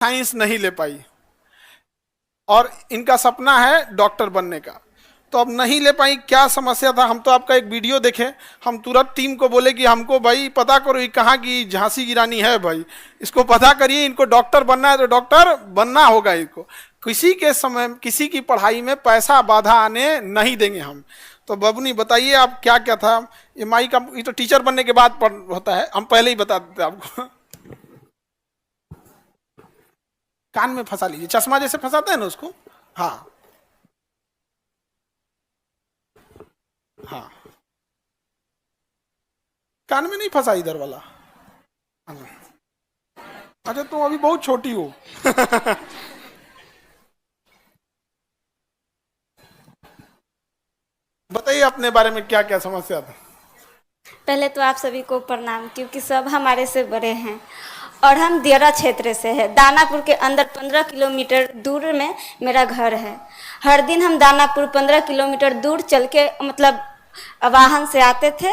Science नहीं ले पाई और इनका सपना है डॉक्टर बनने का, तो अब नहीं ले पाई। क्या समस्या था? हम तो आपका एक वीडियो देखे, हम तुरंत टीम को बोले कि हमको भाई पता करो ये कहाँ की झांसी की रानी है, भाई इसको पता करिए, इनको डॉक्टर बनना है तो डॉक्टर बनना होगा इनको। किसी के समय किसी की पढ़ाई में पैसा बाधा आने नहीं देंगे हम। तो बबनी बताइए आप क्या क्या था? ये माई का ये तो टीचर बनने के बाद होता है, हम पहले ही बता देते आपको। कान में फंसा लीजिए, चश्मा जैसे फंसाते हैं ना उसको। हाँ हाँ, कान में नहीं फंसा इधर वाला। अच्छा तुम अभी बहुत छोटी हो। बताइए अपने बारे में क्या क्या समस्या था? पहले तो आप सभी को प्रणाम, क्योंकि सब हमारे से बड़े हैं और हम दियरा क्षेत्र से है। दानापुर के अंदर 15 किलोमीटर दूर में मेरा घर है। हर दिन हम दानापुर 15 किलोमीटर दूर चल के मतलब वाहन से आते थे।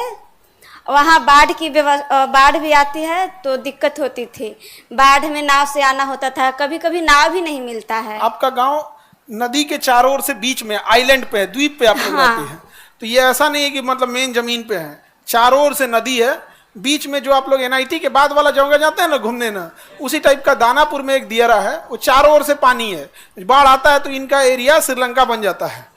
वहाँ बाढ़ भी आती है तो दिक्कत होती थी। बाढ़ में नाव से आना होता था, कभी कभी नाव भी नहीं मिलता है। आपका गांव नदी के चारों ओर से बीच में आइलैंड पे है, द्वीप पे आप लोग हाँ। रहते हैं, तो ये ऐसा नहीं है कि मतलब मेन जमीन पे है, चारों ओर से नदी है। बीच में जो आप लोग एनआईटी के बाद वाला जगह जाते हैं ना घूमने ना, उसी टाइप का दानापुर में एक दियरा है, वो चारों ओर से पानी है। बाढ़ आता है तो इनका एरिया श्रीलंका बन जाता है,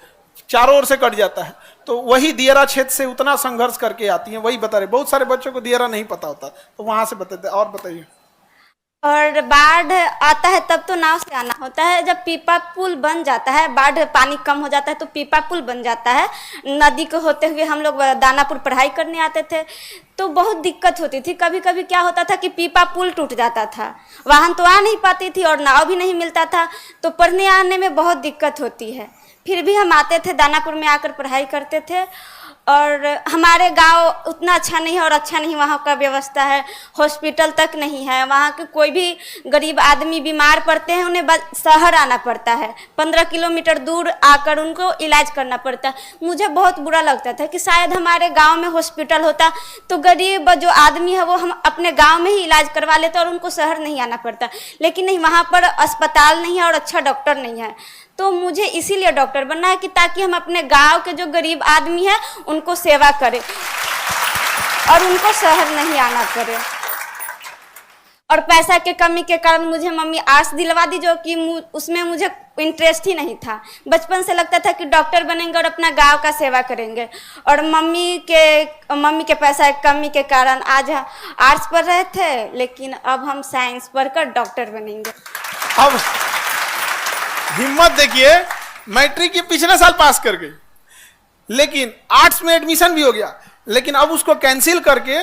चारों ओर से कट जाता है। तो वही दियरा क्षेत्र से उतना संघर्ष करके आती हैं, वही बता रहे। बहुत सारे बच्चों को दियरा नहीं पता होता, तो वहां से बताते। और बताइए। और बाढ़ आता है तब तो नाव से आना होता है। जब पीपा पुल बन जाता है, बाढ़ पानी कम हो जाता है तो पीपा पुल बन जाता है। नदी को होते हुए हम लोग दानापुर पढ़ाई करने आते थे तो बहुत दिक्कत होती थी। कभी कभी क्या होता था कि पीपा पुल टूट जाता था, वाहन तो आ नहीं पाती थी और नाव भी नहीं मिलता था, तो पढ़ने आने में बहुत दिक्कत होती है। फिर भी हम आते थे, दानापुर में आकर पढ़ाई करते थे। और हमारे गांव उतना अच्छा नहीं है और अच्छा नहीं वहाँ का व्यवस्था है, हॉस्पिटल तक नहीं है। वहाँ के कोई भी गरीब आदमी बीमार पड़ते हैं उन्हें शहर आना पड़ता है, 15 किलोमीटर दूर आकर उनको इलाज करना पड़ता है। मुझे बहुत बुरा लगता था कि शायद हमारे गांव में हॉस्पिटल होता तो गरीब जो आदमी है वो हम अपने गाँव में ही इलाज करवा लेते और उनको शहर नहीं आना पड़ता। लेकिन नहीं, वहाँ पर अस्पताल नहीं है और अच्छा डॉक्टर नहीं है। तो मुझे इसीलिए डॉक्टर बनना है कि ताकि हम अपने गांव के जो गरीब आदमी हैं उनको सेवा करें और उनको शहर नहीं आना पड़े। और पैसा के कमी के कारण मुझे मम्मी आर्ट्स दिलवा दी, जो कि उसमें मुझे इंटरेस्ट ही नहीं था। बचपन से लगता था कि डॉक्टर बनेंगे और अपना गांव का सेवा करेंगे, और मम्मी के पैसा की कमी के कारण आज आर्ट्स पढ़ रहे थे, लेकिन अब हम साइंस पढ़कर डॉक्टर बनेंगे। अब हिम्मत देखिए, मैट्रिक के पिछले साल पास कर गई, लेकिन आर्ट्स में एडमिशन भी हो गया, लेकिन अब उसको कैंसिल करके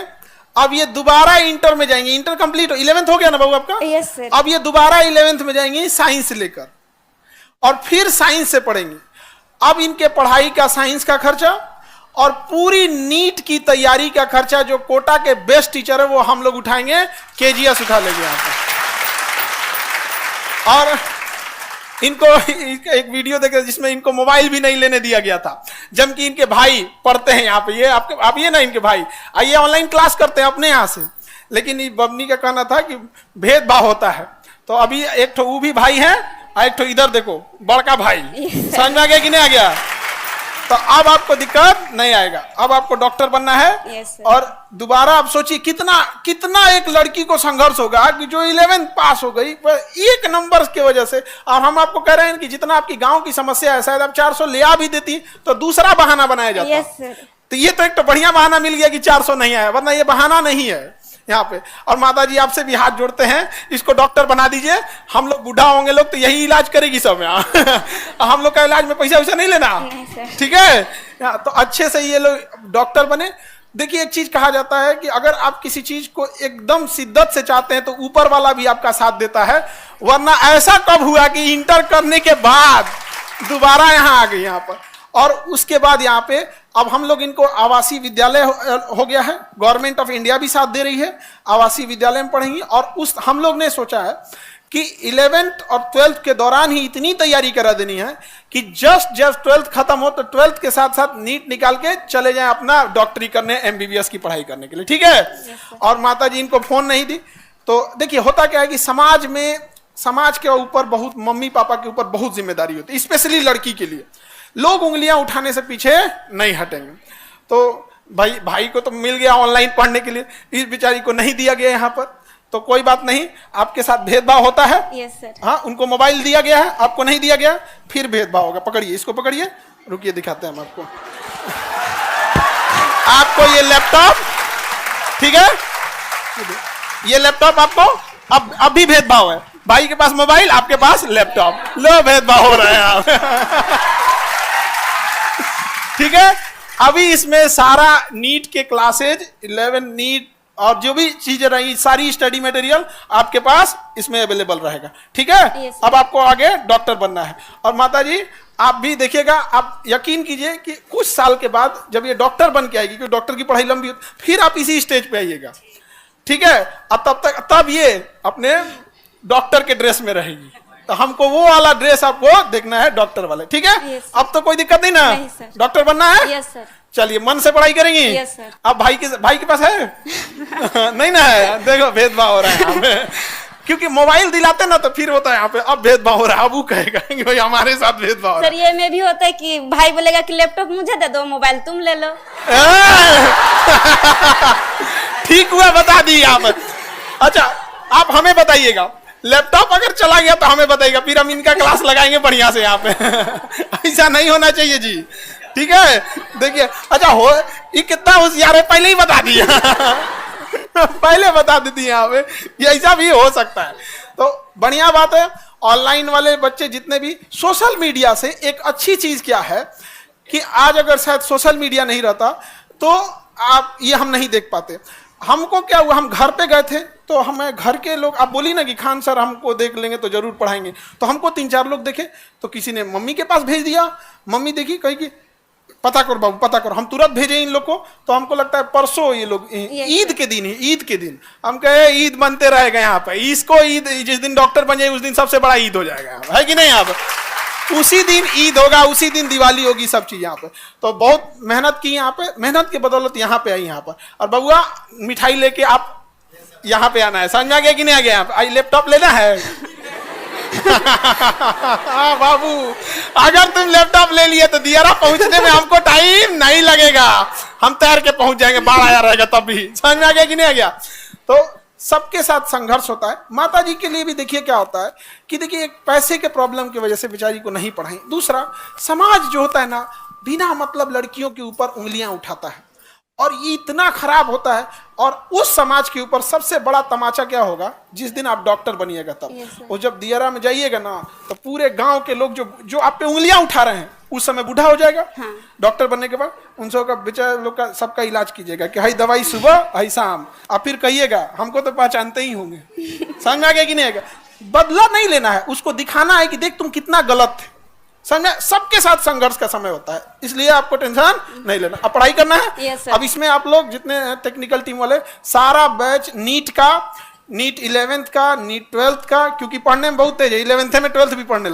अब ये दोबारा इंटर में जाएंगे। इंटर कंप्लीट 11th हो गया ना बाबू आपका? Yes sir. अब ये दोबारा 11th में जाएंगे साइंस लेकर, और फिर साइंस से पढ़ेंगे। अब इनके पढ़ाई का, साइंस का खर्चा और पूरी नीट की तैयारी का खर्चा जो कोटा के बेस्ट टीचर है वो हम लोग उठाएंगे, केजीएस उठा लेंगे यहाँ पर। और इनको एक वीडियो देखे जिसमें इनको मोबाइल भी नहीं लेने दिया गया था, जबकि इनके भाई पढ़ते हैं यहाँ पे। ये आप ये ना, इनके भाई आइए ऑनलाइन क्लास करते हैं अपने यहाँ से, लेकिन बबनी का कहना था कि भेदभाव होता है। तो अभी एक तो वो भी भाई है और एक तो इधर देखो बड़का भाई। समझ में आ गया कि नहीं आ गया? तो अब आपको दिक्कत नहीं आएगा, अब आपको डॉक्टर बनना है। और दोबारा आप सोचिए कितना एक लड़की को संघर्ष होगा कि जो 11th पास हो गई एक नंबर के वजह से। और हम आपको कह रहे हैं कि जितना आपकी गांव की समस्या है, शायद आप 400 ले आ भी देती तो दूसरा बहाना बनाया जाता। तो ये तो एक तो बढ़िया बहाना मिल गया कि 400 नहीं आया, वरना ये बहाना नहीं है यहाँ पे। और माता जी आपसे भी हाथ जोड़ते हैं, इसको डॉक्टर बना दीजिए। हम लोग बूढ़ा होंगे लोग तो यही इलाज करेगी सब यहाँ। हम लोग का इलाज में पैसा वैसा नहीं लेना, ठीक है? तो अच्छे से ये लोग डॉक्टर बने। देखिए एक चीज कहा जाता है कि अगर आप किसी चीज को एकदम शिद्दत से चाहते हैं तो ऊपर वाला भी आपका साथ देता है। वरना ऐसा कब हुआ कि इंटर करने के बाद दोबारा यहाँ आ गई यहाँ पर, और उसके बाद यहाँ पे अब हम लोग इनको आवासीय विद्यालय हो गया है, गवर्नमेंट ऑफ इंडिया भी साथ दे रही है, आवासीय विद्यालय में पढ़ेंगी। और उस हम लोग ने सोचा है कि 11th और 12th के दौरान ही इतनी तैयारी करा देनी है कि जब 12th खत्म हो तो 12th के साथ साथ नीट निकाल के चले जाएं अपना डॉक्टरी करने, एमबीबीएस की पढ़ाई करने के लिए, ठीक है? और माता जी इनको फोन नहीं दी। तो देखिए होता क्या है कि समाज में समाज के ऊपर बहुत, मम्मी पापा के ऊपर बहुत जिम्मेदारी होती है, स्पेशली लड़की के लिए। लोग उंगलियां उठाने से पीछे नहीं हटेंगे। तो भाई को तो मिल गया ऑनलाइन पढ़ने के लिए, इस बेचारी को नहीं दिया गया यहाँ पर, तो कोई बात नहीं, आपके साथ भेदभाव होता है। Yes sir. हाँ, उनको मोबाइल दिया गया है, आपको नहीं दिया गया, फिर भेदभाव होगा। पकड़िए, इसको पकड़िए, रुकिए दिखाते हैं हम आपको। आपको ये लैपटॉप, ठीक है, ये लैपटॉप आपको अब भी भेदभाव है। भाई के पास मोबाइल, आपके पास लैपटॉप, लो भेदभाव हो रहे हैं आप। ठीक है, अभी इसमें सारा नीट के क्लासेज, 11 नीट और जो भी चीजें रही, सारी स्टडी मटेरियल आपके पास इसमें अवेलेबल रहेगा। ठीक है, अब आपको आगे डॉक्टर बनना है। और माता जी आप भी देखिएगा, आप यकीन कीजिए कि कुछ साल के बाद जब ये डॉक्टर बन के आएगी, क्योंकि डॉक्टर की पढ़ाई लंबी होती, फिर आप इसी स्टेज पे आइएगा। ठीक है, अब तब ये अपने डॉक्टर के ड्रेस में रहेगी, तो हमको वो वाला ड्रेस आपको देखना है, डॉक्टर वाले। ठीक है, अब तो कोई दिक्कत नहीं ना, डॉक्टर बनना है। Yes sir. चलिए, मन से पढ़ाई करेंगी। Yes sir. अब भाई के पास है नहीं ना है, देखो भेदभाव हो रहा है यहाँ पे। क्योंकि मोबाइल दिलाते ना तो फिर होता है यहाँ पे, अब भेदभाव हो रहा है, अब वो कहेगा कि भाई हमारे साथ भेदभाव हो रहा है। सर ये में भी होता है कि भाई बोलेगा कि लैपटॉप मुझे दे दो, मोबाइल तुम ले लो। ठीक हुआ, बता दी आप। अच्छा, आप हमें बताइएगा, लैपटॉप अगर चला गया तो हमें बताइएगा, फिर हम इनका क्लास लगाएंगे बढ़िया से यहाँ पे। ऐसा नहीं होना चाहिए जी। ठीक है, देखिए, अच्छा हो, ये कितना होशियार है, पहले ही बता दिया। पहले बता देती यहाँ पे, ये ऐसा भी हो सकता है। तो बढ़िया बात है। ऑनलाइन वाले बच्चे जितने भी, सोशल मीडिया से एक अच्छी चीज क्या है कि आज अगर शायद सोशल मीडिया नहीं रहता तो आप ये हम नहीं देख पाते। हमको क्या हुआ, हम घर पे गए थे तो हमें घर के लोग, आप बोली ना कि खान सर हमको देख लेंगे तो जरूर पढ़ाएंगे, तो हमको 3-4 लोग देखे, तो किसी ने मम्मी के पास भेज दिया, मम्मी देखी, कही कि पता करो बाबू, पता करो। हम तुरंत भेजे इन लोग को, तो हमको लगता है परसों ये लोग ईद के दिन ही, ईद के दिन हम कहे ईद बनते रहेगा यहाँ पे, इसको ईद, जिस दिन डॉक्टर बन जाए उस दिन सबसे बड़ा ईद हो जाएगा, है कि नहीं? यहाँ पे उसी दिन ईद होगा, उसी दिन दिवाली होगी, सब चीज यहाँ पे। तो बहुत मेहनत की यहाँ पे, मेहनत की बदौलत यहाँ पे आई यहाँ पर। और बबुआ मिठाई लेके आप यहाँ पे आना है, समझ आ गया कि नहीं आ गया? यहाँ पे आई लैपटॉप लेना है। हाँ बाबू, अगर तुम लैपटॉप ले लिए तो दियारा पहुंचने में हमको टाइम नहीं लगेगा, हम तैर के पहुंच जाएंगे, बाढ़ आया रहेगा तब भी। समझ में आ गया कि नहीं आ गया? तो सबके साथ संघर्ष होता है। माता जी के लिए भी देखिए क्या होता है कि देखिए, एक पैसे के प्रॉब्लम की वजह से बेचारी को नहीं पढ़ाई। दूसरा, समाज जो होता है ना, बिना मतलब लड़कियों के ऊपर उंगलियां उठाता है और ये इतना खराब होता है। और उस समाज के ऊपर सबसे बड़ा तमाचा क्या होगा, जिस दिन आप डॉक्टर बनिएगा तब। और जब दियारा में जाइएगा ना, तो पूरे गांव के लोग जो आप पे उंगलियां उठा रहे हैं, उस समय बूढ़ा हो जाएगा। हाँ। डॉक्टर बनने के बाद उन सब का बेचारे लोग का सबका इलाज कीजिएगा कि हाई दवाई सुबह, हाई शाम। आप फिर कहिएगा हमको तो पहचानते ही होंगे। समझ आ गया कि नहीं आएगा? बदला नहीं लेना है, उसको दिखाना है कि देख तुम कितना गलत थे। समझे? सबके साथ संघर्ष का समय होता है, इसलिए आपको टेंशन नहीं लेना। अब पढ़ाई करना है। yes, अब इसमें आप लोग जितने टेक्निकल टीम वाले, सारा बैच नीट का, नीट 11th का, नीट 12th का, क्योंकि पढ़ने में बहुत तेज है, 11th में 12th भी पढ़ने लगा।